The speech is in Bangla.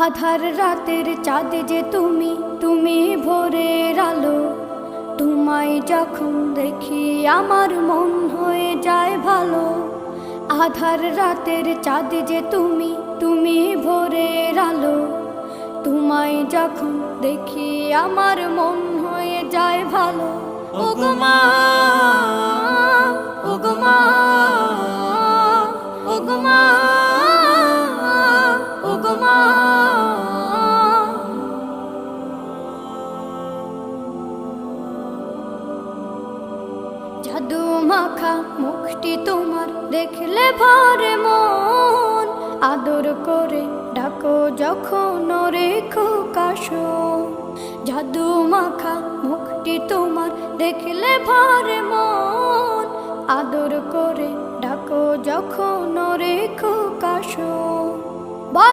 আধার রাতের চাঁদ যে তুমি, তুমি ভোরের আলো। তোমায় যখন দেখি আমার মন হয়ে যায় ভালো। আধার রাতের চাঁদ যে তুমি, তুমি ভোরের আলো। তোমায় যখন দেখি আমার মন হয়ে যায় ভালো। ওগো মা, ওগো মা, ওগো মা, ওগো মা। জাদু মাখা মুখটি তোমার দেখলে ভরে মন। আদর করে ডাকো যখন রেখো কাশন। জাদু মাখা মুখটি তোমার দেখলে ভরে মন। আদর করে ডাকো যখন রেখো কাশন।